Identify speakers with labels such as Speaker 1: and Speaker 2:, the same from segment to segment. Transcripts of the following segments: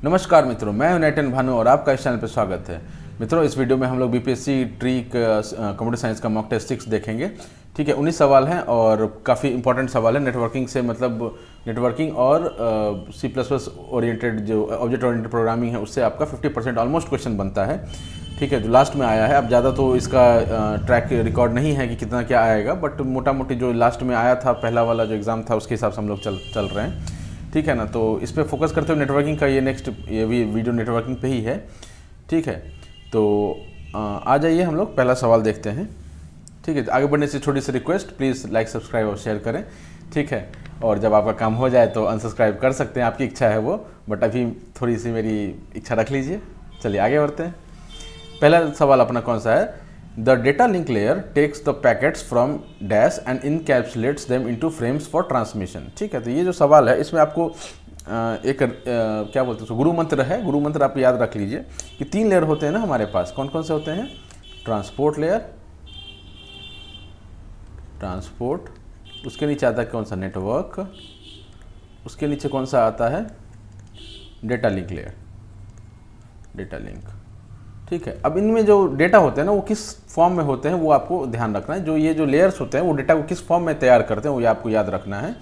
Speaker 1: नमस्कार मित्रों, मैं हूं नेटन भानु और आपका इस चैनल पर स्वागत है। मित्रों, इस वीडियो में हम लोग बीपीएससी ट्रिक कंप्यूटर साइंस का मॉक टेस्ट 6 देखेंगे। ठीक है, 19 सवाल हैं और काफ़ी इंपॉर्टेंट सवाल है। नेटवर्किंग से मतलब नेटवर्किंग और C++ ओरिएंटेड जो ऑब्जेक्ट ओरिएंटेड प्रोग्रामिंग है उससे आपका 50% ऑलमोस्ट क्वेश्चन बनता है। ठीक है, जो लास्ट में आया है, अब ज़्यादा तो इसका ट्रैक रिकॉर्ड नहीं है कि कितना क्या आएगा, बट मोटा मोटी जो लास्ट में आया था पहला वाला जो एग्ज़ाम था उसके हिसाब से हम लोग चल रहे हैं। ठीक है ना, तो इस पर फोकस करते हुए नेटवर्किंग का ये भी वीडियो नेटवर्किंग पे ही है। ठीक है, तो आ जाइए हम लोग पहला सवाल देखते हैं। ठीक है, आगे बढ़ने से छोटी सी रिक्वेस्ट, प्लीज़ लाइक सब्सक्राइब और शेयर करें। ठीक है, और जब आपका काम हो जाए तो अनसब्सक्राइब कर सकते हैं, आपकी इच्छा है वो, बट अभी थोड़ी सी मेरी इच्छा रख लीजिए। चलिए आगे बढ़ते हैं। पहला सवाल अपना कौन सा है? The data link layer takes the packets from dash and encapsulates them into frames for transmission. ठीक है, तो ये जो सवाल है इसमें आपको क्या बोलते हैं उसको, गुरु मंत्र है। गुरु मंत्र आप याद रख लीजिए कि 3 लेयर होते हैं ना हमारे पास। कौन कौन से होते हैं? ट्रांसपोर्ट लेयर, ट्रांसपोर्ट, उसके नीचे आता है कौन सा? नेटवर्क, उसके नीचे कौन सा आता है? Data link layer, data link. ठीक है, अब इनमें जो डेटा होते हैं ना वो किस फॉर्म में होते हैं वो आपको ध्यान रखना है। जो ये जो लेयर्स होते हैं वो डेटा को किस फॉर्म में तैयार करते हैं वो आपको याद रखना है।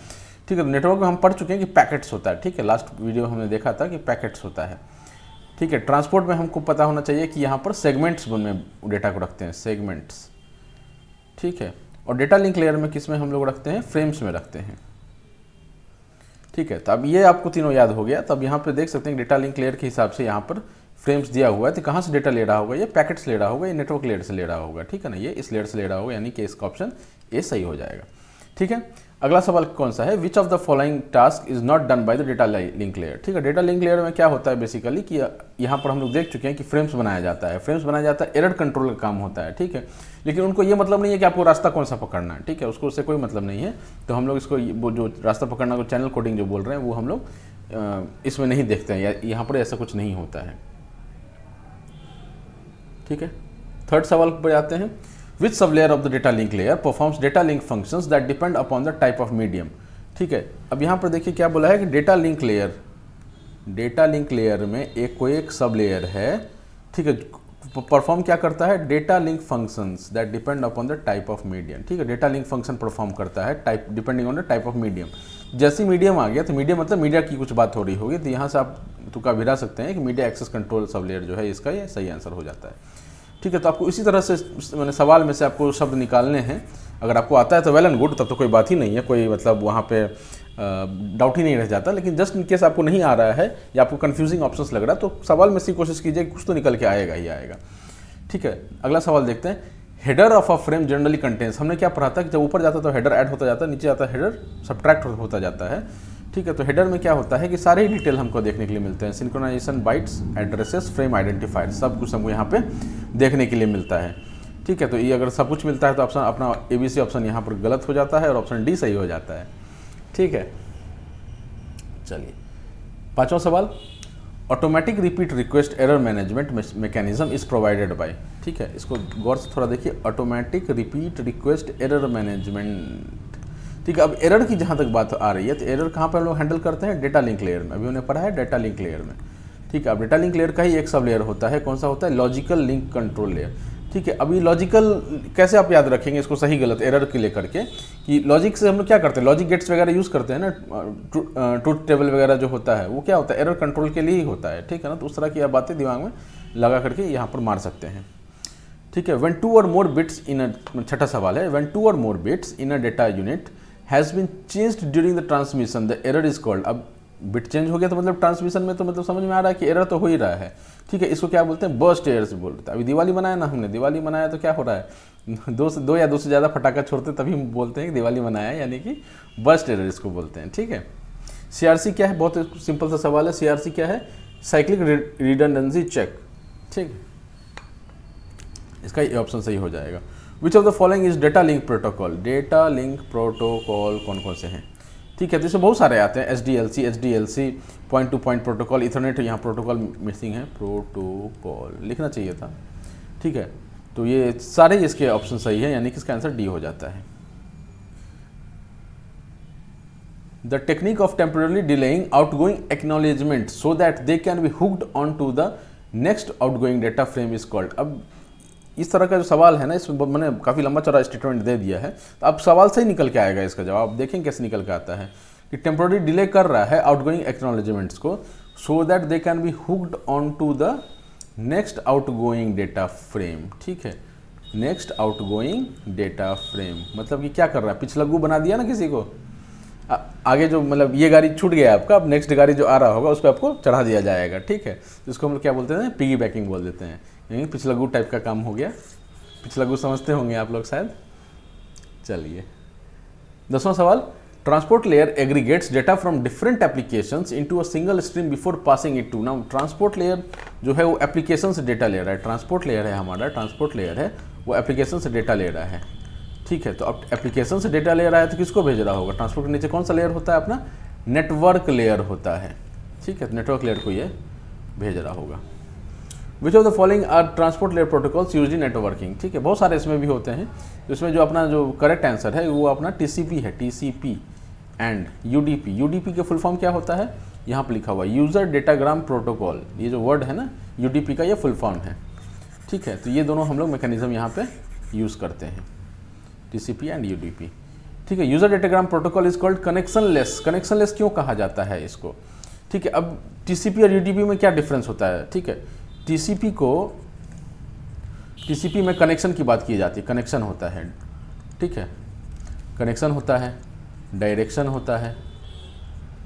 Speaker 1: ठीक है, तो नेटवर्क में हम पढ़ चुके हैं कि पैकेट्स होता है। ठीक है, लास्ट वीडियो हमने देखा था कि पैकेट्स होता है। ठीक है, ट्रांसपोर्ट में हमको पता होना चाहिए कि यहाँ पर सेगमेंट्स में डेटा को रखते हैं, सेगमेंट्स। ठीक है, और डेटा लिंक लेयर में किस में हम लोग रखते हैं? फ्रेम्स में रखते हैं। ठीक है, तो अब ये आपको तीनों याद हो गया। तो अब यहाँ पर देख सकते हैं डेटा लिंक लेयर के हिसाब से यहाँ पर फ्रेम्स दिया हुआ है। तो कहाँ से डेटा ले रहा होगा? ये पैकेट्स ले रहा होगा, ये नेटवर्क लेयर से ले रहा होगा। ठीक है ना, ये इस लेयर से ले रहा होगा, यानी कि इसका ऑप्शन ए सही हो जाएगा। ठीक है, अगला सवाल कौन सा है? विच of the following task is not done by the data link layer. ठीक है, डेटा लिंक लेयर में क्या होता है बेसिकली कि यहाँ पर हम लोग देख चुके हैं कि फ्रेम्स बनाया जाता है। फ्रेम्स बनाया जाता है, एरर कंट्रोल का काम होता है। ठीक है, लेकिन उनको ये मतलब नहीं है कि आपको रास्ता कौन सा पकड़ना है। ठीक है, उसको उससे कोई मतलब नहीं है। तो हम लोग इसको वो जो रास्ता पकड़ना को चैनल कोडिंग जो बोल रहे हैं वो हम लोग इसमें नहीं देखते हैं, यहाँ पर ऐसा कुछ नहीं होता है। ठीक है, थर्ड सवाल पर आते हैं। Which sublayer of the data link layer performs data link functions that depend upon the type of medium. ठीक है, अब यहाँ पर देखिए क्या बोला है कि data link layer, data link layer में कोई एक सब लेयर है। ठीक है, परफॉर्म क्या करता है? Data link functions that depend upon the type of medium. ठीक है, डेटा लिंक फंक्शन परफॉर्म करता है type depending on the type of medium. जैसे मीडियम आ गया तो मीडियम मतलब मीडिया की कुछ बात हो रही होगी, तो यहाँ से आप तुक्का भिड़ा सकते हैं कि media access control sublayer जो है इसका ये सही आंसर हो जाता है। ठीक है, तो आपको इसी तरह से मैंने सवाल में से आपको शब्द निकालने हैं। अगर आपको आता है तो वेल एंड गुड, तब तो कोई बात ही नहीं है, कोई मतलब वहाँ पे डाउट ही नहीं रह जाता। लेकिन जस्ट इन केस आपको नहीं आ रहा है या आपको कंफ्यूजिंग ऑप्शंस लग रहा है तो सवाल में से कोशिश कीजिए कुछ तो निकल के आएगा ही आएगा। ठीक है, अगला सवाल देखते हैं। Header of a frame generally contains. हमने क्या पढ़ा था कि जब ऊपर जाता है तो हेडर ऐड होता जाता है, नीचे आता है हेडर सब्ट्रैक्ट होता जाता है। ठीक है, तो हेडर में क्या होता है कि सारे ही डिटेल हमको देखने के लिए मिलते हैं। Synchronization, bytes, addresses, frame identifier, सब कुछ हमको यहाँ पे देखने के लिए मिलता है। ठीक है, तो ये अगर सब कुछ मिलता है तो ऑप्शन अपना ABC ऑप्शन यहाँ पर गलत हो जाता है और ऑप्शन डी सही हो जाता है। ठीक है, चलिए पांचवा सवाल। Automatic repeat request error management mechanism is provided by. ठीक है, इसको गौर से थोड़ा देखिए। Automatic repeat request error management. ठीक है, अब एरर की जहाँ तक बात आ रही है तो एरर कहाँ पर हम लोग हैंडल करते हैं? डेटा लिंक लेयर में। अभी उन्हें पढ़ा है डेटा लिंक लेयर में। ठीक है, अब डेटा लिंक लेयर का ही एक सब लेयर होता है। कौन सा होता है? Logical link control layer. ठीक है, अभी लॉजिकल कैसे आप याद रखेंगे इसको सही गलत एरर के लेकर के कि लॉजिक से हम लोग क्या करते हैं? लॉजिक गेट्स वगैरह यूज़ करते हैं ना, ट्रूथ टेबल वगैरह जो होता है वो क्या होता है? एरर कंट्रोल के लिए ही होता है। ठीक है ना, तो उस तरह की आप बातें दिमाग में लगा करके यहाँ पर मार सकते हैं। ठीक है, व्हेन 2 और मोर बिट्स इन अ, छठा सवाल है। व्हेन 2 और more bits in a data unit has been changed during the transmission the error is called. अब बिट चेंज हो गया तो मतलब ट्रांसमिशन में तो मतलब समझ में आ रहा है कि एरर तो हो ही रहा है। ठीक है, इसको क्या बोलते हैं? बर्स्ट एरर से बोलते हैं। अभी दिवाली मनाया ना हमने, दिवाली मनाया तो क्या हो रहा है? दो या दो से ज़्यादा फटाखा छोड़ते तभी हम बोलते हैं कि दिवाली मनाया, यानी कि बर्स्ट एरर इसको बोलते हैं। ठीक है, CRC क्या है? बहुत सिंपल सा सवाल है। CRC क्या है? Cyclic redundancy check. ठीक, इसका ये ऑप्शन सही हो जाएगा। Which of the following is data link protocol. Data link protocol कौन कौन से हैं? ठीक है, तो इसमें बहुत सारे आते हैं। SDLC, point two point protocol, Ethernet, यहाँ प्रोटोकॉल मिसिंग है, प्रोटोकॉल लिखना चाहिए था। ठीक है, तो ये सारे इसके ऑप्शन सही है, यानी कि इसका आंसर डी हो जाता है। The technique of temporary delaying outgoing acknowledgement so that they can be hooked on to the next outgoing data frame is called. अब इस तरह का जो सवाल है ना, इसमें मैंने काफ़ी लंबा चौड़ा स्टेटमेंट दे दिया है, तो अब सवाल से ही निकल के आएगा इसका जवाब। देखें कैसे निकल के आता है कि टेम्पररी डिले कर रहा है आउटगोइंग एक्नॉलेजमेंट्स को so that they can be hooked on to the next outgoing data frame. ठीक है, नेक्स्ट आउटगोइंग डेटा फ्रेम मतलब कि क्या कर रहा है, पिछलग्गू बना दिया ना किसी को, आगे जो मतलब ये गाड़ी छूट गया आपका, अब नेक्स्ट गाड़ी जो आ रहा होगा उस पर आपको चढ़ा दिया जाएगा। ठीक है, जिसको हम लोग क्या बोलते हैं, पिगी बैकिंग बोल देते हैं, यानी पिछलग्गू टाइप का काम हो गया। पिछलग्गू समझते होंगे आप लोग शायद। चलिए 10वां सवाल, transport layer aggregates data from different applications into a single stream before passing it to. Now transport layer जो है वो एप्लीकेशन से डेटा ले रहा है, ट्रांसपोर्ट लेयर है हमारा, ट्रांसपोर्ट लेयर है वो एप्लीकेशन से डेटा ले रहा है। ठीक है, तो अब एप्लीकेशन से डेटा ले रहा है तो किसको भेज रहा होगा, ट्रांसपोर्ट के नीचे कौन सा लेयर होता है अपना, नेटवर्क लेयर होता है। ठीक है, तो नेटवर्क लेयर को ये भेज रहा होगा। Which of the following are transport layer protocols used in networking. ठीक है, बहुत सारे इसमें भी होते हैं, तो इसमें जो अपना जो करेक्ट आंसर है वो अपना टीसीपी है, टीसीपी एंड यूडीपी। यूडीपी के फुल फॉर्म क्या होता है, यहाँ पर लिखा हुआ यूजर डेटाग्राम प्रोटोकॉल, ये जो वर्ड है ना यूडीपी का ये फुल फॉर्म है। ठीक है, तो ये दोनों हम लोग मैकेनिज्म यहाँ पे यूज़ करते हैं, टीसीपी एंड यूडीपी। ठीक है, user datagram protocol is called connectionless. Connectionless क्यों कहा जाता है इसको, ठीक है। अब टीसीपी और यूडीपी में क्या डिफरेंस होता है, ठीक है। टीसीपी में कनेक्शन की बात की जाती है, कनेक्शन होता है, ठीक है, कनेक्शन होता है, डायरेक्शन होता है,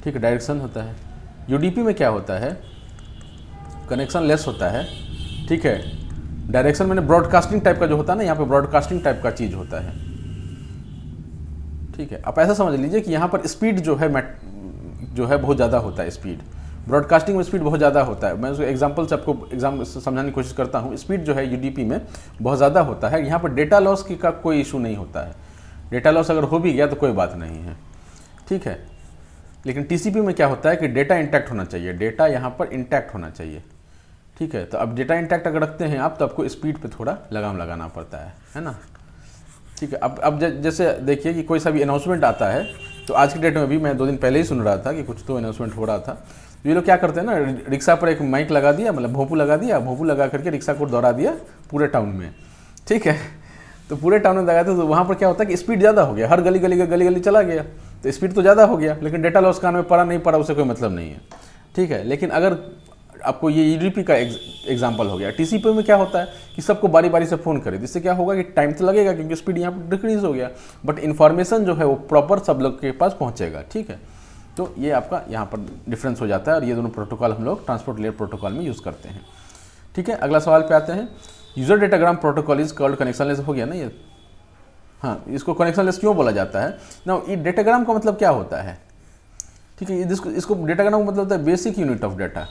Speaker 1: ठीक है, डायरेक्शन होता है। यूडीपी में क्या होता है, कनेक्शन लेस होता है, ठीक है। डायरेक्शन मैंने ब्रॉडकास्टिंग टाइप का जो होता है ना, यहाँ पे ब्रॉडकास्टिंग टाइप का चीज़ होता है, ठीक है। आप ऐसा समझ लीजिए कि यहाँ पर स्पीड जो है बहुत ज़्यादा होता है, स्पीड ब्रॉडकास्टिंग में स्पीड बहुत ज़्यादा होता है। मैं उसको एग्जांपल से आपको समझाने की कोशिश करता हूँ। स्पीड जो है यूडीपी में बहुत ज़्यादा होता है, यहाँ पर डेटा लॉस की का कोई इशू नहीं होता है। डेटा लॉस अगर हो भी गया तो कोई बात नहीं है, ठीक है। लेकिन टीसीपी में क्या होता है कि डेटा इंटैक्ट होना चाहिए, डेटा यहाँ पर इंटैक्ट होना चाहिए, ठीक है। तो अब डेटा इंटैक्ट अगर रखते हैं आप तो आपको स्पीड पे थोड़ा लगाम लगाना पड़ता है ना, ठीक है। अब जैसे देखिए कि कोई सा भी अनाउंसमेंट आता है, तो आज की डेट में भी मैं 2 दिन पहले ही सुन रहा था कि कुछ तो अनाउंसमेंट हो रहा था। तो ये लोग क्या करते हैं ना, रिक्शा पर एक माइक लगा दिया, मतलब भोंपू लगा दिया, भोंपू लगा करके रिक्शा को दौड़ा दिया पूरे टाउन में, ठीक है। तो पूरे टाउन में लगाते तो वहाँ पर क्या होता है कि स्पीड ज़्यादा हो गया, हर गली गली चला गया, तो स्पीड तो ज़्यादा हो गया, लेकिन डेटा लॉस कान में पड़ा नहीं पड़ा उससे कोई मतलब नहीं है, ठीक है। लेकिन अगर आपको ये यूडीपी का एग्जांपल हो गया, टीसीपी में क्या होता है कि सबको बारी बारी से फ़ोन करे, जिससे क्या होगा कि टाइम तो लगेगा क्योंकि स्पीड यहाँ पर डिक्रीज हो गया, बट इन्फॉर्मेशन जो है वो प्रॉपर सब लोग के पास पहुँचेगा, ठीक है। तो ये आपका यहाँ पर डिफरेंस हो जाता है, और ये दोनों प्रोटोकॉल हम लोग ट्रांसपोर्ट लेयर प्रोटोकॉल में यूज़ करते हैं, ठीक है। अगला सवाल पे आते हैं। User datagram protocol is called connectionless, हो गया ना ये, हाँ। इसको कनेक्शनलेस क्यों बोला जाता है ना, ये डेटाग्राम का मतलब क्या होता है, ठीक है। इसको डेटाग्राम का मतलब होता है basic unit of data,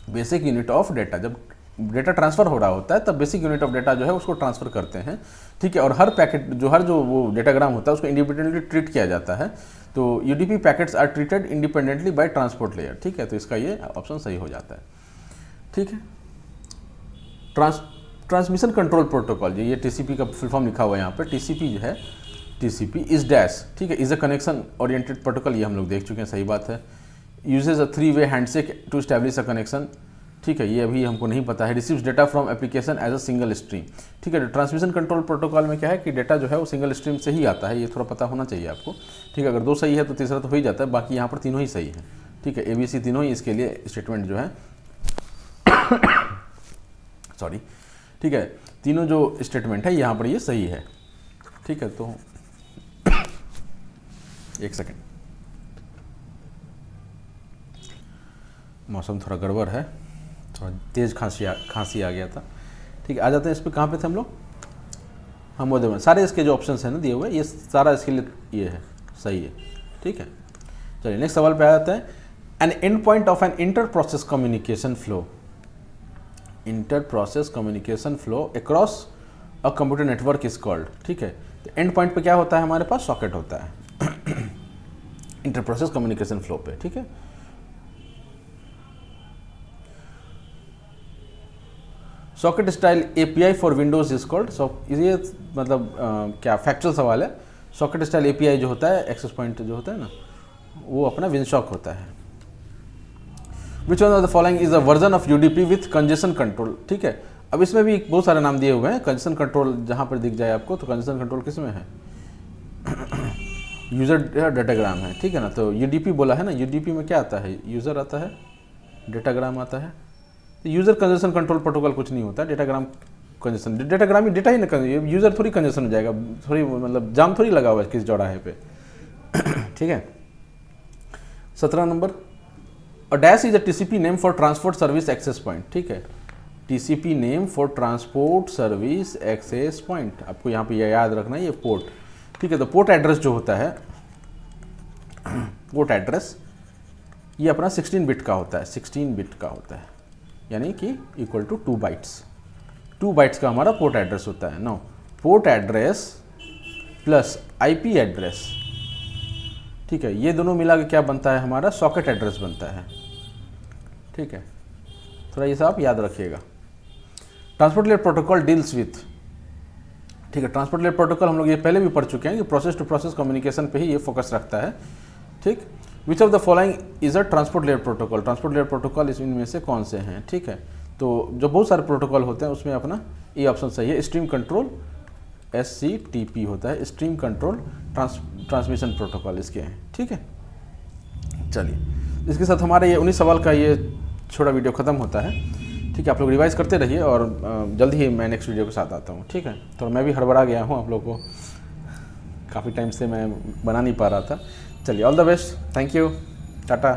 Speaker 1: basic unit of data. जब डेटा ट्रांसफ़र हो रहा होता है तब बेसिक यूनिट ऑफ डेटा जो है उसको ट्रांसफ़र करते हैं, ठीक है। और हर पैकेट जो वो डेटाग्राम होता है उसको इंडिपेंडेंटली ट्रीट किया जाता है। तो UDP packets are treated independently by transport layer, ठीक है। तो इसका ये ऑप्शन सही हो जाता है, ठीक है। ट्रांसमिशन कंट्रोल प्रोटोकॉल, ये टीसीपी का फुल फॉर्म लिखा हुआ है यहाँ पे। टीसीपी जो है, टीसीपी इज डैश, ठीक है, is a connection oriented protocol, ये हम लोग देख चुके हैं, सही बात है। यूजेज अ 3-वे handshake to establish a connection, ठीक है, ये अभी हमको नहीं पता है। Receives data from application as a single stream, ठीक है। ट्रांसमिशन कंट्रोल प्रोटोकॉल में क्या है कि डेटा जो है वो सिंगल स्ट्रीम से ही आता है, ये थोड़ा पता होना चाहिए आपको, ठीक है। अगर 2 सही है तो तीसरा तो हो ही जाता है, बाकी यहाँ पर तीनों ही सही है, ठीक है। ABC तीनों ही इसके लिए स्टेटमेंट जो है सॉरी, ठीक है, तीनों जो स्टेटमेंट है यहाँ पर ये सही है, ठीक है। तो एक सेकेंड, मौसम थोड़ा गड़बड़ है, थोड़ा तेज़ खांसी आ गया था, ठीक है। आ जाते हैं इस पर, कहाँ पे थे हम लोग, हम वो देखें सारे इसके जो ऑप्शंस हैं ना दिए हुए, ये सारा इसके लिए ये है, सही है, ठीक है। चलिए नेक्स्ट सवाल पे आ जाता है। An end point of an inter process communication flow, inter process communication flow across a computer network is called, ठीक है। तो एंड पॉइंट पे क्या होता है, हमारे पास सॉकेट होता है इंटर प्रोसेस कम्युनिकेशन फ्लो पे, ठीक है। Socket style API for Windows is called, ये मतलब क्या फैक्चुअल सवाल है। सॉकेट स्टाइल एपीआई जो होता है, एक्सेस पॉइंट जो होता है ना, वो अपना विंडशॉक होता है। Which one of the following is a version of UDP with congestion control. ठीक है, अब इसमें भी बहुत सारे नाम दिए हुए हैं। कंजेशन कंट्रोल जहाँ पर दिख जाए आपको, तो कंजेशन कंट्रोल किस में है? यूजर डेटाग्राम है, ठीक है ना। तो यूडीपी बोला है ना, यूडीपी में क्या आता है? यूज़र आता है, डेटाग्राम आता है। तो यूज़र कंजेशन कंट्रोल प्रोटोकॉल कुछ नहीं होता, डेटाग्राम कंजेशन, डेटाग्राम ही डेटा ही ना, यूज़र थोड़ी कंजेशन हो जाएगा, थोड़ी मतलब जाम थोड़ी लगा हुआ है किस चौराहे पे। ठीक है। 17 number, a dash is a TCP name for transport service access point. ठीक है, TCP name for transport service access point, आपको यहाँ पे याद रखना है ये पोर्ट। ठीक है, तो पोर्ट एड्रेस जो होता है, पोर्ट एड्रेस ये अपना 16 बिट का होता है, 16 बिट का होता है, यानी कि इक्वल टू 2 बाइट्स। 2 बाइट्स का हमारा पोर्ट एड्रेस होता है। No, port address plus IP address, ठीक है, ये दोनों मिला के क्या बनता है? हमारा सॉकेट एड्रेस बनता है। ठीक है, थोड़ा ये सब आप याद रखिएगा। Transport layer protocol deals with, ठीक है, ट्रांसपोर्ट लेयर प्रोटोकॉल हम लोग ये पहले भी पढ़ चुके हैं कि प्रोसेस टू प्रोसेस कम्युनिकेशन पे ही ये फोकस रखता है। ठीक, विच of the following is a transport layer protocol. Transport layer protocol इनमें से कौन से हैं? ठीक है, तो जो बहुत सारे प्रोटोकॉल होते हैं उसमें अपना ये ऑप्शन सही है। स्ट्रीम कंट्रोल, SCTP होता है, स्ट्रीम कंट्रोल ट्रांसमिशन प्रोटोकॉल इसके हैं। ठीक है, चलिए इसके साथ हमारे ये 19 सवाल का ये छोटा वीडियो ख़त्म होता है। ठीक है, आप लोग रिवाइज करते रहिए और जल्द ही मैं नेक्स्ट वीडियो के साथ आता हूँ। ठीक है, तो मैं भी हड़बड़ा गया हूँ, आप लोग को काफ़ी टाइम से मैं बना नहीं पा रहा था। चलिए, all the best, thank you, Tata.